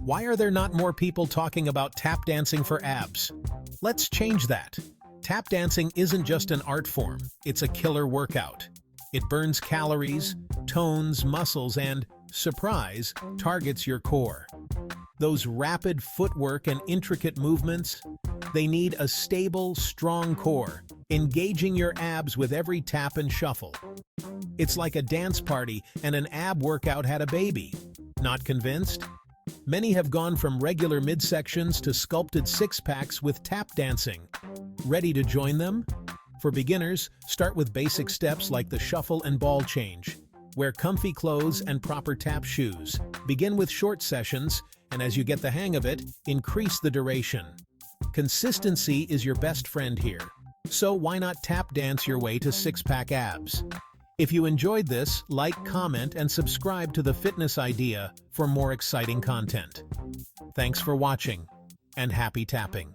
Why are there not more people talking about tap dancing for abs? Let's change that. Tap dancing isn't just an art form, it's a killer workout. It burns calories, tones muscles, and, surprise, targets your core. Those rapid footwork and intricate movements, they need a stable, strong core, engaging your abs with every tap and shuffle. It's like a dance party and an ab workout had a baby. Not convinced? Many have gone from regular midsections to sculpted six-packs with tap dancing. Ready to join them? For beginners, start with basic steps like the shuffle and ball change. Wear comfy clothes and proper tap shoes. Begin with short sessions, and as you get the hang of it, increase the duration. Consistency is your best friend here. So why not tap dance your way to six-pack abs? If you enjoyed this, like, comment, and subscribe to The Fitness Idea for more exciting content. Thanks for watching, and happy tapping.